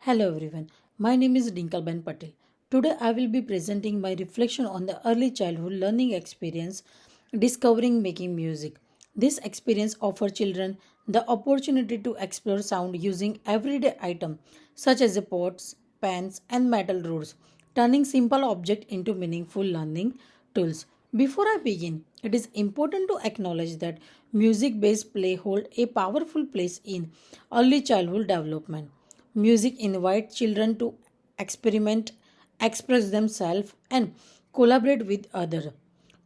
Hello everyone, my name is Dinkalben Patel. Today I will be presenting my reflection on the early childhood learning experience discovering making music. This experience offers children the opportunity to explore sound using everyday items such as pots, pans and metal rods, turning simple objects into meaningful learning tools. Before I begin, it is important to acknowledge that music-based play hold a powerful place in early childhood development. Music invites children to experiment, express themselves, and collaborate with others.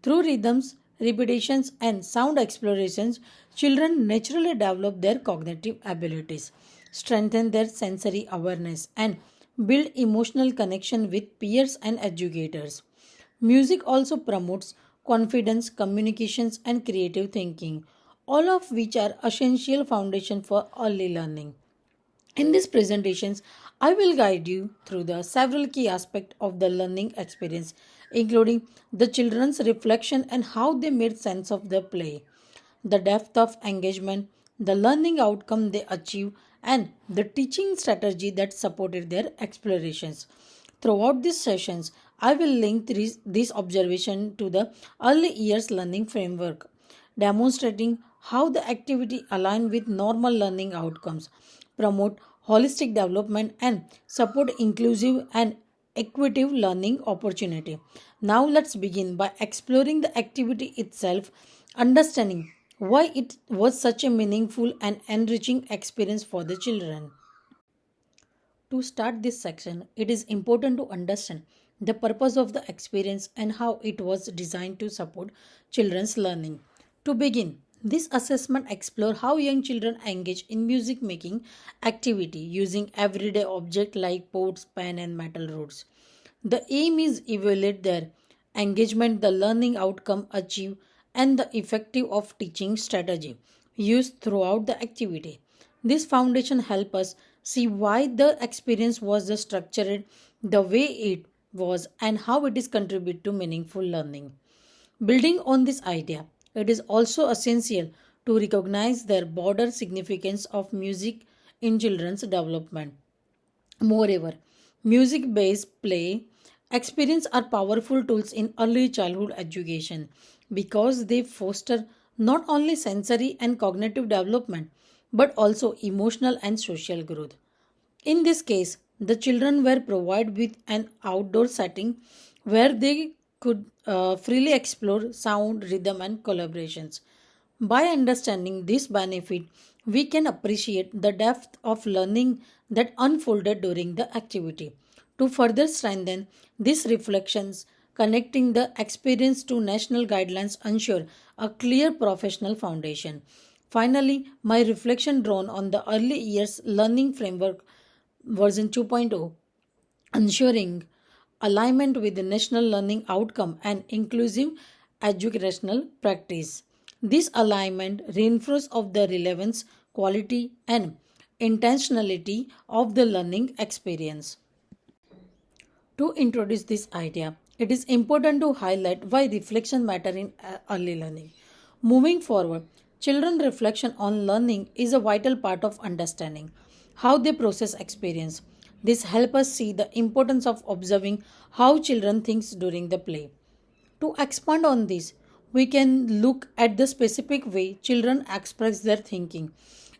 Through rhythms, repetitions, and sound explorations, children naturally develop their cognitive abilities, strengthen their sensory awareness, and build emotional connection with peers and educators. Music also promotes confidence, communications, and creative thinking, all of which are essential foundation for early learning. In these presentations, I will guide you through the several key aspects of the learning experience, including the children's reflection and how they made sense of the play, the depth of engagement, the learning outcome they achieve, and the teaching strategy that supported their explorations. Throughout these sessions, I will link this observation to the early years learning framework, demonstrating how the activity align with normal learning outcomes, promote holistic development and support inclusive and equitable learning opportunity. Now let's begin by exploring the activity itself, understanding why it was such a meaningful and enriching experience for the children. To start this section, it is important to understand the purpose of the experience and how it was designed to support children's learning. To begin, this assessment explores how young children engage in music making activity using everyday objects like pots, pen and metal rods. The aim is evaluate their engagement, the learning outcome achieved and the effective of teaching strategy used throughout the activity. This foundation helps us see why the experience was the structured the way it was and how it is contribute to meaningful learning. Building on this idea, it is also essential to recognize the broader significance of music in children's development. Moreover, music based play experience are powerful tools in early childhood education because they foster not only sensory and cognitive development but also emotional and social growth. In this case, the children were provided with an outdoor setting where they could freely explore sound, rhythm, and collaborations. By understanding this benefit, we can appreciate the depth of learning that unfolded during the activity. To further strengthen these reflections, connecting the experience to national guidelines ensure a clear professional foundation. Finally, my reflection drawn on the early years learning framework version 2.0, ensuring alignment with the national learning outcome and inclusive educational practice. This alignment reinforces of the relevance, quality and intentionality of the learning experience. To introduce this idea, it is important to highlight why reflection matter in early learning. Moving forward, children reflection on learning is a vital part of understanding how they process experience. This helps us see the importance of observing how children think during the play. To expand on this, we can look at the specific way children express their thinking.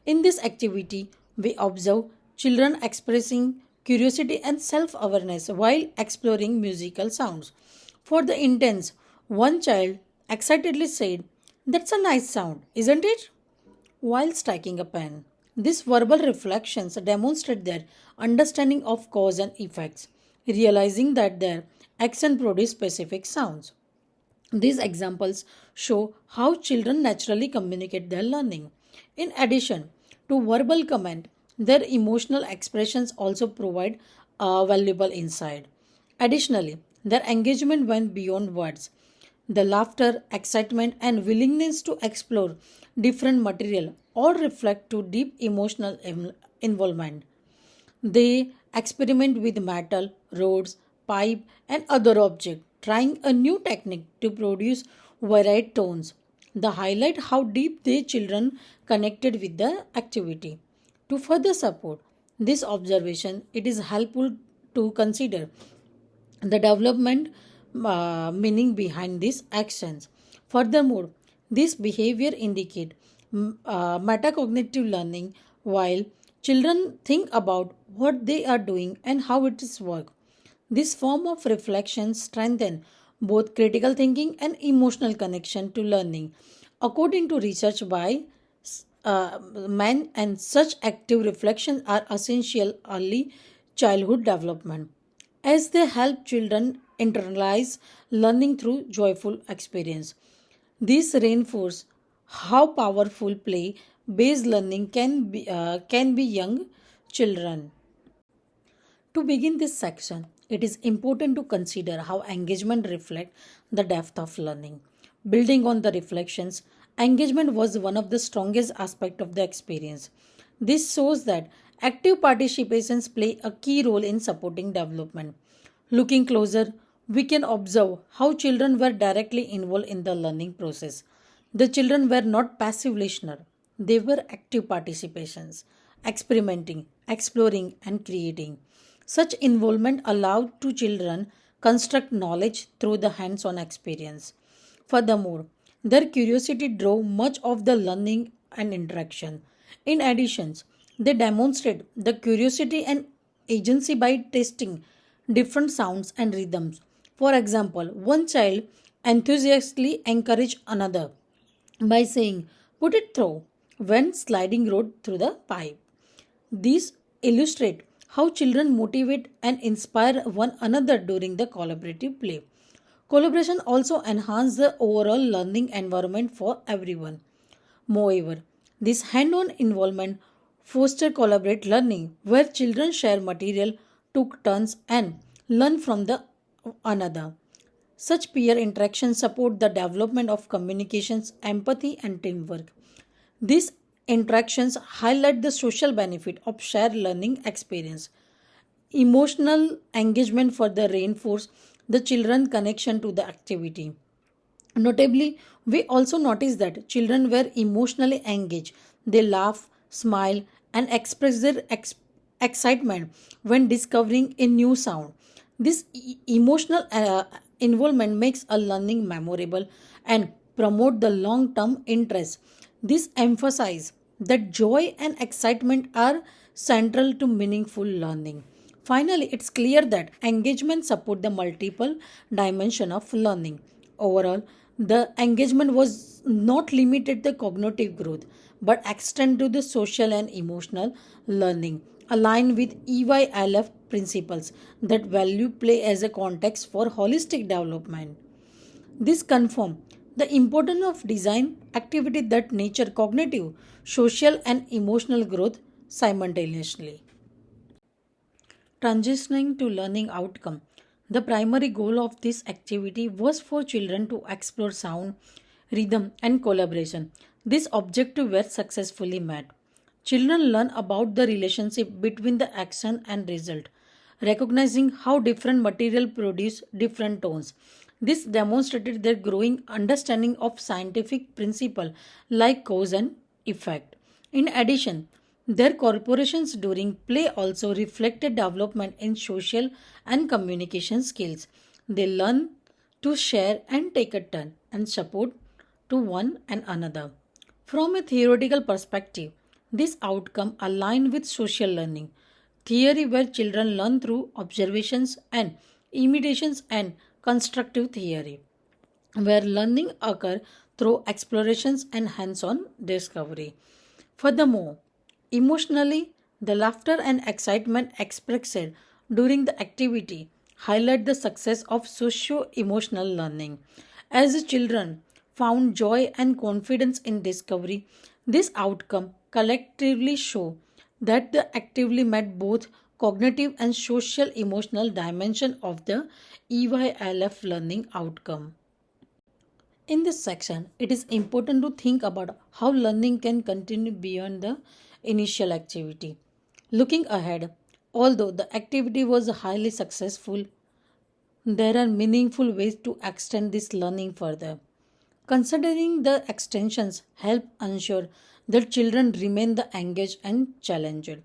In this activity, we observe children expressing curiosity and self awareness while exploring musical sounds. For the intense, one child excitedly said, "That's a nice sound, isn't it?" while striking a pen. These verbal reflections demonstrate their understanding of cause and effects, realizing that their action produce specific sounds. These examples show how children naturally communicate their learning. In addition to verbal comment, their emotional expressions also provide valuable insight. Additionally, their engagement went beyond words. The laughter, excitement, and willingness to explore different material all reflect to deep emotional involvement. They experiment with metal, rods, pipe, and other objects, trying a new technique to produce varied tones. The highlight how deep the children connected with the activity. To further support This observation it is helpful to consider the development meaning behind these actions. Furthermore, this behavior indicate metacognitive learning while children think about what they are doing and how it is work. This form of reflection strengthens both critical thinking and emotional connection to learning. According to research by men, and such active reflections are essential early childhood development as they help children internalize learning through joyful experience. This reinforce how powerful play-based learning can be young children. To begin this section, it is important to consider how engagement reflects the depth of learning. Building on the reflections, engagement was one of the strongest aspects of the experience. This shows that active participations play a key role in supporting development. Looking closer, we can observe how children were directly involved in the learning process. The children were not passive listeners, they were active participations, experimenting, exploring, and creating. Such involvement allowed to children construct knowledge through the hands-on experience. Furthermore, their curiosity drove much of the learning and interaction. In addition, they demonstrate the curiosity and agency by testing different sounds and rhythms. For example, one child enthusiastically encouraged another by saying, "Put it through," when sliding road through the pipe. These illustrate how children motivate and inspire one another during the collaborative play. Collaboration also enhances the overall learning environment for everyone. Moreover, this hand-on involvement fosters collaborate learning where children share material, took turns and learn from the another. Such peer interactions support the development of communications, empathy, and teamwork. These interactions highlight the social benefit of shared learning experience. Emotional engagement further reinforce the children connection to the activity. Notably, we also notice that children were emotionally engaged. They laugh, smile, and express their excitement when discovering a new sound. This emotional involvement makes a learning memorable and promote the long-term interest. This emphasizes that joy and excitement are central to meaningful learning. Finally, it's clear that engagement support the multiple dimension of learning. Overall, the engagement was not limited to cognitive growth but extend to the social and emotional learning aligned with EYLF principles that value play as a context for holistic development. This confirm the importance of design activity that nature cognitive, social and emotional growth simultaneously. Transitioning to learning outcome. The primary goal of this activity was for children to explore sound, rhythm, and collaboration. This objective were successfully met. Children learn about the relationship between the action and result, recognizing how different material produce different tones. This demonstrated their growing understanding of scientific principle like cause and effect. In addition, their corporations during play also reflected development in social and communication skills. They learn to share and take a turn and support to one and another. From a theoretical perspective, this outcome align with social learning theory where children learn through observations and imitations and constructive theory where learning occur through explorations and hands-on discovery. Furthermore, emotionally, the laughter and excitement expressed during the activity highlight the success of socio-emotional learning. As the children found joy and confidence in discovery, this outcome collectively show that they actively met both cognitive and social emotional dimension of the EYLF learning outcome. In this section, it is important to think about how learning can continue beyond the initial activity. Looking ahead, although the activity was highly successful, there are meaningful ways to extend this learning further. Considering the extensions help ensure that children remain the engaged and challenged.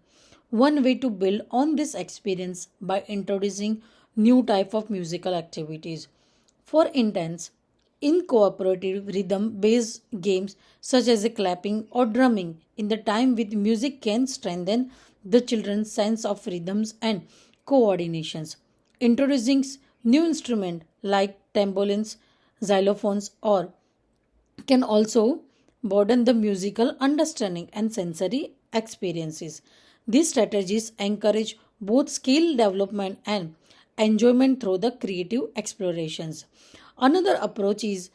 One way to build on this experience by introducing new type of musical activities. For instance, in cooperative rhythm based games such as clapping or drumming in the time with music can strengthen the children's sense of rhythms and coordinations. Introducing new instruments like tambourines, xylophones, or can also broaden the musical understanding and sensory experiences. These strategies encourage both skill development and enjoyment through the creative explorations. Another approach is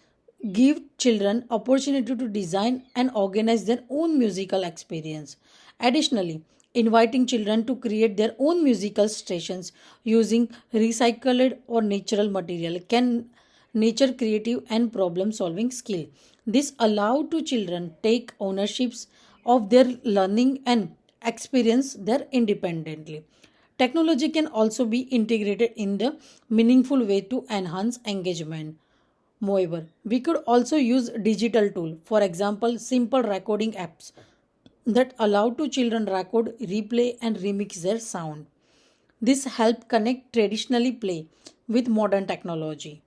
give children opportunity to design and organize their own musical experience. Additionally, inviting children to create their own musical stations using recycled or natural material can nature creative and problem solving skill. This allow to children take ownerships of their learning and experience their independently. Technology can also be integrated in the meaningful way to enhance engagement. Moreover, we could also use digital tool, for example, simple recording apps that allow to children record, replay and remix their sound. This help connect traditionally play with modern technology.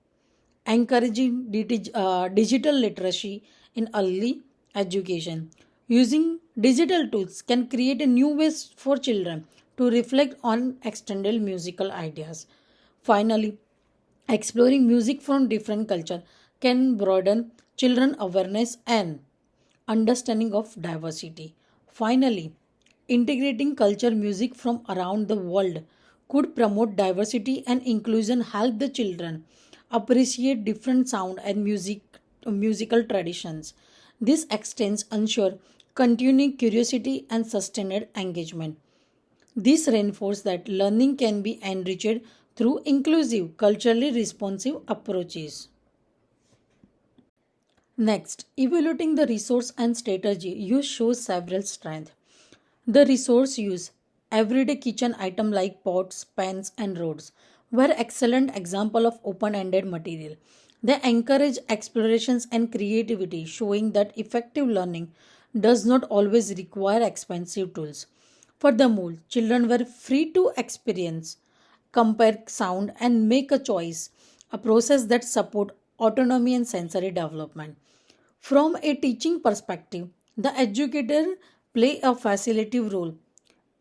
Encouraging digital literacy in early education. Using digital tools can create a new ways for children to reflect on extended musical ideas. Finally, exploring music from different culture can broaden children awareness and understanding of diversity. Finally, integrating culture music from around the world could promote diversity and inclusion, help the children appreciate different sound and musical traditions. This extends ensure continuing curiosity and sustained engagement. This reinforces that learning can be enriched through inclusive, culturally responsive approaches. Next, evaluating the resource and strategy use shows several strengths. The resource use, everyday kitchen item like pots, pans and rods, were excellent example of open-ended material. They encourage explorations and creativity, showing that effective learning does not always require expensive tools. Furthermore, children were free to experience, compare sound and make a choice, a process that support autonomy and sensory development. From a teaching perspective, the educator play a facilitative role,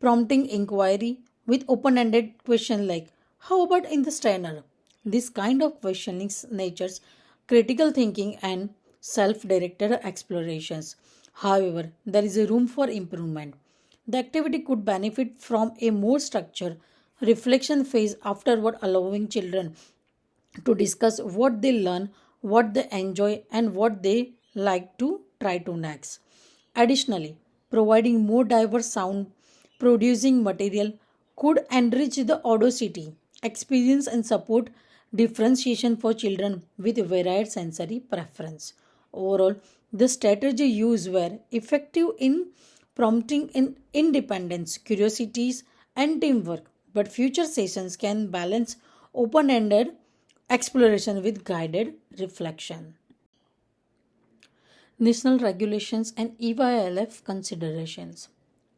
prompting inquiry with open-ended question like how about in the Steiner? This kind of questioning natures critical thinking and self-directed explorations. However, there is a room for improvement. The activity could benefit from a more structured reflection phase afterward, allowing children to discuss what they learn, what they enjoy, and what they like to try to next. Additionally, providing more diverse sound producing material could enrich the audacity, experience, and support differentiation for children with varied sensory preference. Overall, the strategy used were effective in prompting in independence, curiosities, and teamwork. But future sessions can balance open ended exploration with guided reflection. National regulations and EYLF considerations.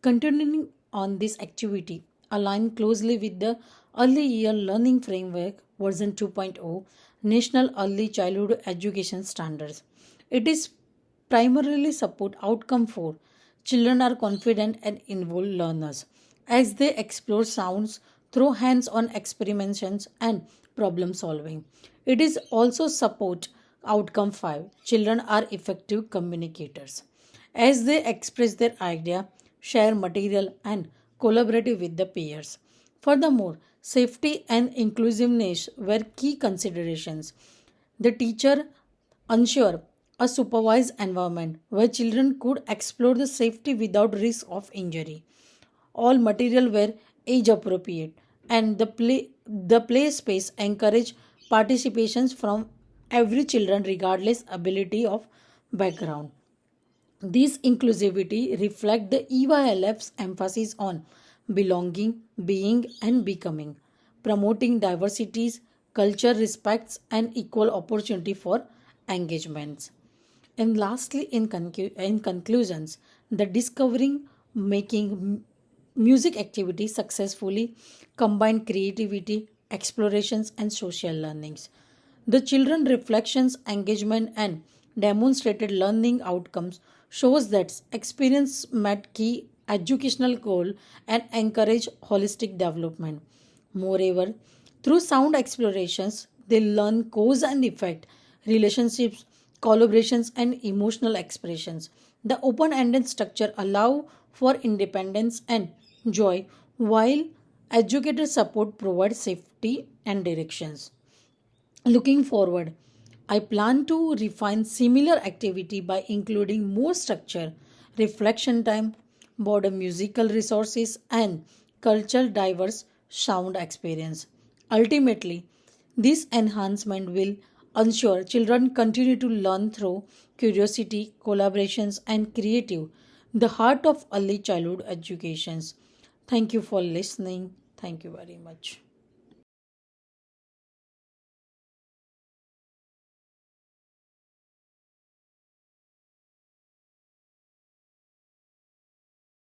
Continuing on this activity, align closely with the Early Year Learning Framework version 2.0 National Early Childhood Education Standards. It is primarily support outcome for children are confident and involved learners as they explore sounds through hands-on experimentations and problem solving. It is also support outcome 5 children are effective communicators as they express their idea, share material and collaborate with the peers. Furthermore, safety and inclusiveness were key considerations. The teacher ensure a supervised environment where children could explore the safety without risk of injury. All material were age appropriate and the play space encouraged participations from every children regardless ability of background. This inclusivity reflects the EYLF's emphasis on belonging, being, and becoming, promoting diversities, culture respects, and equal opportunity for engagements. And lastly, in conclusions, the discovering, making music activities successfully combine creativity, explorations, and social learnings. The children reflections, engagement, and demonstrated learning outcomes shows that experience met key educational goal and encourage holistic development. Moreover, through sound explorations, they learn cause and effect, relationships, collaborations, and emotional expressions. The open-ended structure allow for independence and joy, while educator support provides safety and directions. Looking forward, I plan to refine similar activity by including more structure, reflection time, broader musical resources, and cultural diverse sound experience. Ultimately, this enhancement will ensure children continue to learn through curiosity, collaborations, and creative, the heart of early childhood educations. Thank you for listening. Thank you very much.